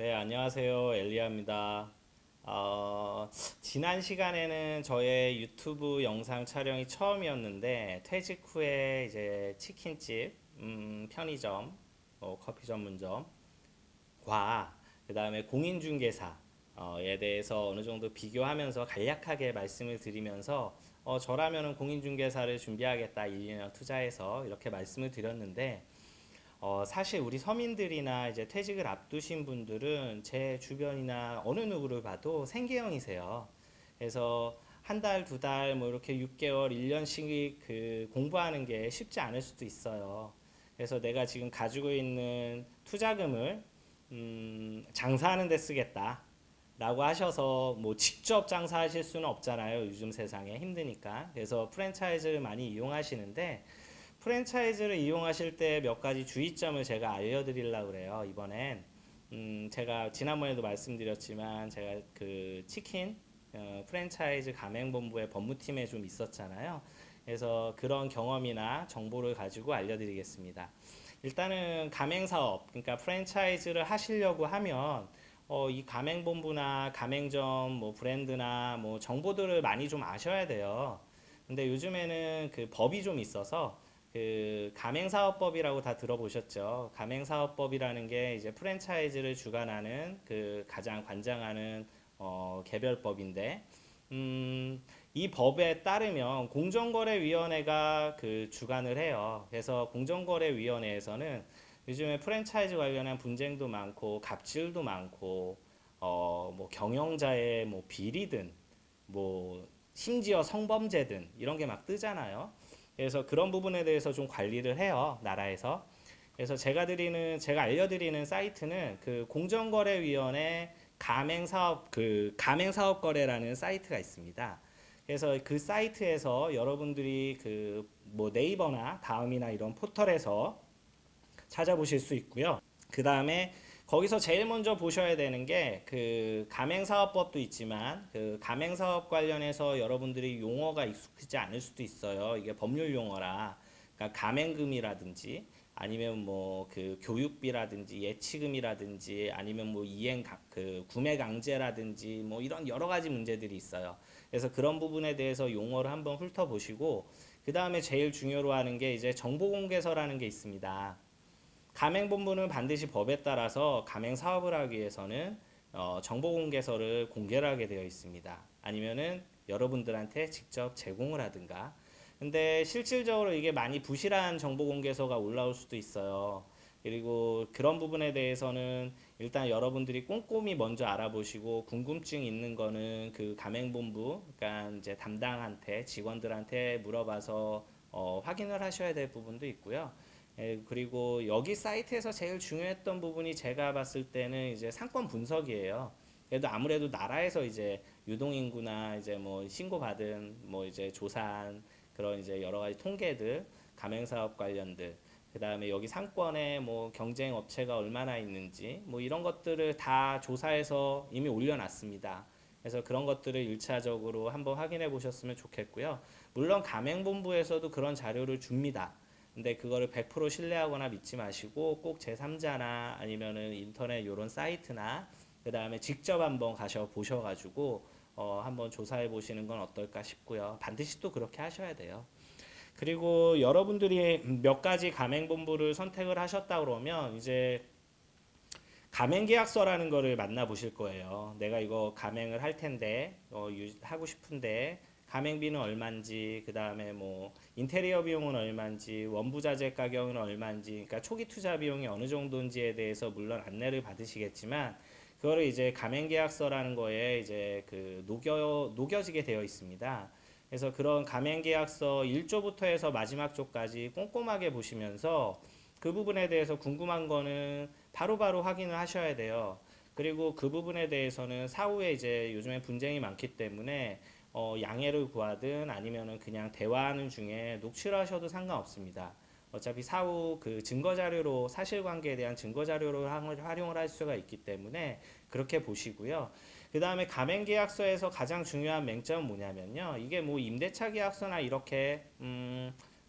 네, 안녕하세요. 엘리아입니다. 지난 시간에는 저의 유튜브 영상 촬영이 처음이었는데, 퇴직 후에 이제 치킨집, 편의점, 커피 전문점과, 그 다음에 공인중개사에 대해서 어느 정도 비교하면서 간략하게 말씀을 드리면서, 저라면은 공인중개사를 준비하겠다, 1, 2년 투자해서 이렇게 말씀을 드렸는데, 사실 우리 서민들이나 이제 퇴직을 앞두신 분들은 제 주변이나 어느 누구를 봐도 생계형이세요. 그래서 한 달, 두 달, 뭐 이렇게 6개월, 1년씩 그 공부하는 게 쉽지 않을 수도 있어요. 그래서 내가 지금 가지고 있는 투자금을 장사하는 데 쓰겠다. 라고 하셔서 뭐 직접 장사하실 수는 없잖아요. 요즘 세상에 힘드니까. 그래서 프랜차이즈를 많이 이용하시는데 프랜차이즈를 이용하실 때 몇 가지 주의점을 제가 알려드리려고 그래요. 이번엔 제가 지난번에도 말씀드렸지만 제가 그 치킨 프랜차이즈 가맹본부의 법무팀에 좀 있었잖아요. 그래서 그런 경험이나 정보를 가지고 알려드리겠습니다. 일단은 가맹사업, 그러니까 프랜차이즈를 하시려고 하면 이 가맹본부나 가맹점 뭐 브랜드나 뭐 정보들을 많이 좀 아셔야 돼요. 근데 요즘에는 그 법이 좀 있어서 그 가맹사업법이라고 다 들어보셨죠? 가맹사업법이라는 게 이제 프랜차이즈를 주관하는 그 가장 관장하는 개별법인데 이 법에 따르면 공정거래위원회가 그 주관을 해요. 그래서 공정거래위원회에서는 요즘에 프랜차이즈 관련한 분쟁도 많고 갑질도 많고 뭐 경영자의 뭐 비리든 뭐 심지어 성범죄든 이런 게 막 뜨잖아요. 그래서 그런 부분에 대해서 좀 관리를 해요, 나라에서. 그래서 제가 알려드리는 사이트는 그 공정거래위원회 가맹사업거래라는 사이트가 있습니다. 그래서 그 사이트에서 여러분들이 그 뭐 네이버나 다음이나 이런 포털에서 찾아보실 수 있고요. 그 다음에 거기서 제일 먼저 보셔야 되는 게 그 가맹사업법도 있지만 그 가맹사업 관련해서 여러분들이 용어가 익숙하지 않을 수도 있어요. 이게 법률 용어라. 그러니까 가맹금이라든지 아니면 뭐 그 교육비라든지 예치금이라든지 아니면 뭐 그 구매 강제라든지 뭐 이런 여러 가지 문제들이 있어요. 그래서 그런 부분에 대해서 용어를 한번 훑어보시고 그 다음에 제일 중요로 하는 게 이제 정보공개서라는 게 있습니다. 가맹본부는 반드시 법에 따라서 가맹 사업을 하기 위해서는 정보공개서를 공개를 하게 되어 있습니다. 아니면은 여러분들한테 직접 제공을 하든가. 근데 실질적으로 이게 많이 부실한 정보공개서가 올라올 수도 있어요. 그리고 그런 부분에 대해서는 일단 여러분들이 꼼꼼히 먼저 알아보시고 궁금증 있는 거는 그 가맹본부, 그러니까 이제 담당한테 직원들한테 물어봐서 확인을 하셔야 될 부분도 있고요. 그리고 여기 사이트에서 제일 중요했던 부분이 제가 봤을 때는 이제 상권 분석이에요. 그래도 아무래도 나라에서 이제 유동인구나 이제 뭐 신고받은 뭐 이제 조사한 그런 이제 여러 가지 통계들, 가맹사업 관련들, 그 다음에 여기 상권에 뭐 경쟁 업체가 얼마나 있는지 뭐 이런 것들을 다 조사해서 이미 올려놨습니다. 그래서 그런 것들을 일차적으로 한번 확인해 보셨으면 좋겠고요. 물론 가맹본부에서도 그런 자료를 줍니다. 근데 그거를 100% 신뢰하거나 믿지 마시고 꼭 제3자나 아니면은 인터넷 이런 사이트나 그 다음에 직접 한번 가셔 보셔가지고 한번 조사해 보시는 건 어떨까 싶고요. 반드시 또 그렇게 하셔야 돼요. 그리고 여러분들이 몇 가지 가맹본부를 선택을 하셨다 그러면 이제 가맹계약서라는 거를 만나 보실 거예요. 내가 이거 가맹을 할 텐데 하고 싶은데 가맹비는 얼마인지 그 다음에 뭐 인테리어 비용은 얼마인지 원부자재 가격은 얼마인지 그러니까 초기 투자 비용이 어느 정도인지에 대해서 물론 안내를 받으시겠지만 그거를 이제 가맹계약서라는 거에 이제 그 녹여지게 되어 있습니다. 그래서 그런 가맹계약서 1조부터 해서 마지막 조까지 꼼꼼하게 보시면서 그 부분에 대해서 궁금한 거는 바로바로 확인을 하셔야 돼요. 그리고 그 부분에 대해서는 사후에 이제 요즘에 분쟁이 많기 때문에 양해를 구하든 아니면은 그냥 대화하는 중에 녹취를 하셔도 상관없습니다. 어차피 사후 그 증거 자료로 사실관계에 대한 증거 자료로 활용을 할 수가 있기 때문에 그렇게 보시고요. 그 다음에 가맹계약서에서 가장 중요한 맹점은 뭐냐면요. 이게 뭐 임대차 계약서나 이렇게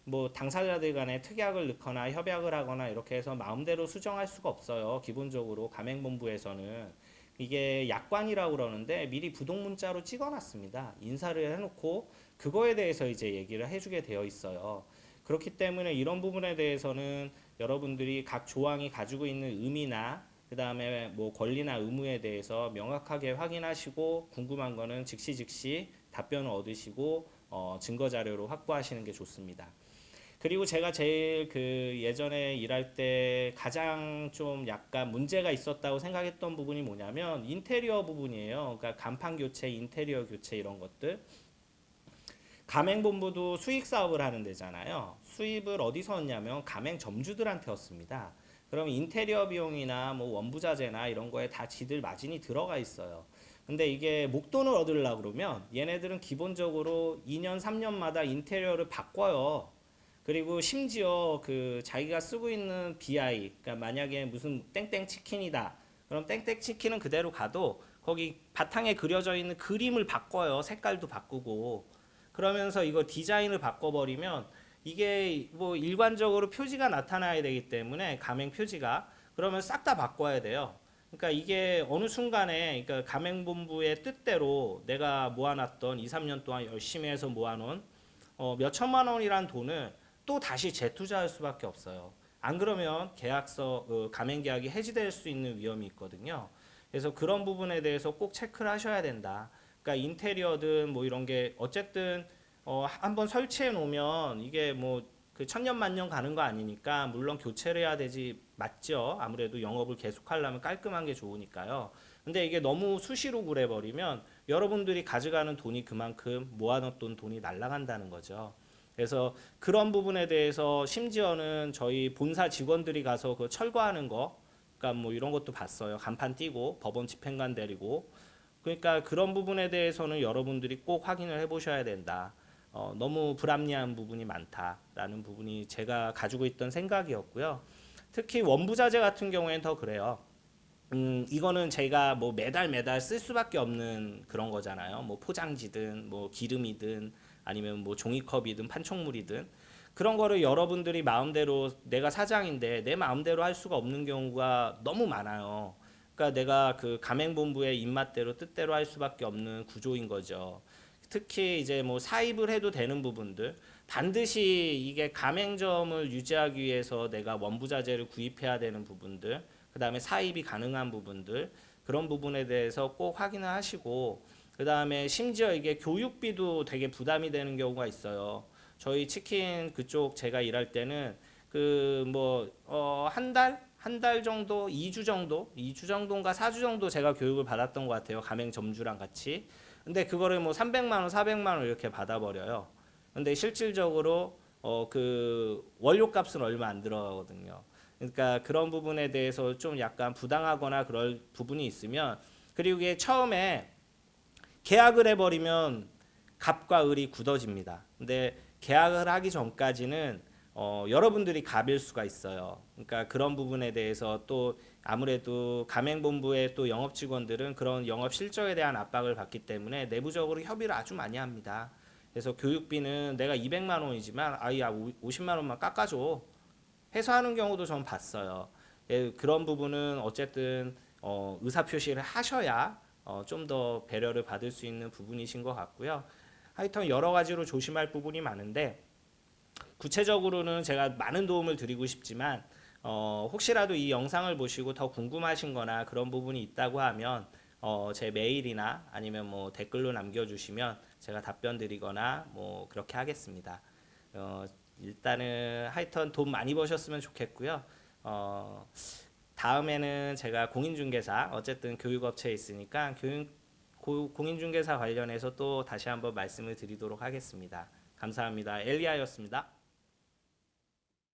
뭐 당사자들 간에 특약을 넣거나 협약을 하거나 이렇게 해서 마음대로 수정할 수가 없어요. 기본적으로 가맹본부에서는 이게 약관이라고 그러는데 미리 부동문자로 찍어놨습니다. 인사를 해놓고 그거에 대해서 이제 얘기를 해주게 되어 있어요. 그렇기 때문에 이런 부분에 대해서는 여러분들이 각 조항이 가지고 있는 의미나 그 다음에 뭐 권리나 의무에 대해서 명확하게 확인하시고 궁금한 거는 즉시 답변을 얻으시고 증거 자료로 확보하시는 게 좋습니다. 그리고 제가 제일 그 예전에 일할 때 가장 좀 약간 문제가 있었다고 생각했던 부분이 뭐냐면 인테리어 부분이에요. 그러니까 간판 교체, 인테리어 교체 이런 것들. 가맹본부도 수익 사업을 하는 데잖아요. 수입을 어디서 얻냐면 가맹점주들한테 얻습니다. 그럼 인테리어 비용이나 뭐 원부자재나 이런 거에 다 지들 마진이 들어가 있어요. 근데 이게 목돈을 얻으려고 그러면 얘네들은 기본적으로 2년, 3년마다 인테리어를 바꿔요. 그리고 심지어 그 자기가 쓰고 있는 BI, 그러니까 만약에 무슨 땡땡 치킨이다. 그럼 땡땡 치킨은 그대로 가도 거기 바탕에 그려져 있는 그림을 바꿔요. 색깔도 바꾸고. 그러면서 이거 디자인을 바꿔버리면 이게 뭐 일관적으로 표지가 나타나야 되기 때문에 가맹 표지가 그러면 싹 다 바꿔야 돼요. 그러니까 이게 어느 순간에 그러니까 가맹본부의 뜻대로 내가 모아놨던 2, 3년 동안 열심히 해서 모아놓은 몇 천만 원이란 돈을 또 다시 재투자할 수밖에 없어요. 안 그러면 계약서 가맹 계약이 해지될 수 있는 위험이 있거든요. 그래서 그런 부분에 대해서 꼭 체크를 하셔야 된다. 그러니까 인테리어든 뭐 이런 게 어쨌든 한번 설치해 놓으면 이게 뭐 그 천년만년 가는 거 아니니까 물론 교체를 해야 되지 맞죠. 아무래도 영업을 계속하려면 깔끔한 게 좋으니까요. 근데 이게 너무 수시로 그래 버리면 여러분들이 가져가는 돈이 그만큼 모아놓던 돈이 날아간다는 거죠. 그래서 그런 부분에 대해서 심지어는 저희 본사 직원들이 가서 그 철거하는 거, 그러니까 뭐 이런 것도 봤어요. 간판 띄고 법원 집행관 데리고. 그러니까 그런 부분에 대해서는 여러분들이 꼭 확인을 해보셔야 된다. 너무 불합리한 부분이 많다라는 부분이 제가 가지고 있던 생각이었고요. 특히 원부자재 같은 경우에는 더 그래요. 이거는 제가 뭐 매달 쓸 수밖에 없는 그런 거잖아요. 뭐 포장지든 뭐 기름이든 아니면 뭐 종이컵이든 판촉물이든 그런 거를 여러분들이 마음대로 내가 사장인데 내 마음대로 할 수가 없는 경우가 너무 많아요. 그러니까 내가 그 가맹본부의 입맛대로 뜻대로 할 수밖에 없는 구조인 거죠. 특히 이제 뭐 사입을 해도 되는 부분들 반드시 이게 가맹점을 유지하기 위해서 내가 원부자재를 구입해야 되는 부분들 그 다음에 사입이 가능한 부분들 그런 부분에 대해서 꼭 확인을 하시고 그 다음에 심지어 이게 교육비도 되게 부담이 되는 경우가 있어요. 저희 치킨 그쪽 제가 일할 때는 그 뭐 한 달 정도, 2주 정도, 2주 정도인가 4주 정도 제가 교육을 받았던 것 같아요. 가맹 점주랑 같이. 근데 그거를 뭐 300만 원, 400만 원 이렇게 받아버려요. 근데 실질적으로 그 원료 값은 얼마 안 들어가거든요. 그러니까 그런 부분에 대해서 좀 약간 부당하거나 그럴 부분이 있으면 그리고 이게 처음에 계약을 해버리면 갑과 을이 굳어집니다. 근데 계약을 하기 전까지는 여러분들이 갑일 수가 있어요. 그러니까 그런 부분에 대해서 또 아무래도 가맹본부의 또 영업 직원들은 그런 영업 실적에 대한 압박을 받기 때문에 내부적으로 협의를 아주 많이 합니다. 그래서 교육비는 내가 200만 원이지만 아야 50만 원만 깎아줘. 해서 하는 경우도 전 봤어요. 예, 그런 부분은 어쨌든 의사 표시를 하셔야 좀 더 배려를 받을 수 있는 부분이신 것 같고요. 하여튼 여러 가지로 조심할 부분이 많은데 구체적으로는 제가 많은 도움을 드리고 싶지만 혹시라도 이 영상을 보시고 더 궁금하신 거나 그런 부분이 있다고 하면 제 메일이나 아니면 뭐 댓글로 남겨주시면 제가 답변 드리거나 뭐 그렇게 하겠습니다. 일단은 하여튼 돈 많이 버셨으면 좋겠고요. 다음에는 제가 공인중개사 어쨌든 교육업체에 있으니까 공인중개사 관련해서 또 다시 한번 말씀을 드리도록 하겠습니다. 감사합니다. 엘리아였습니다.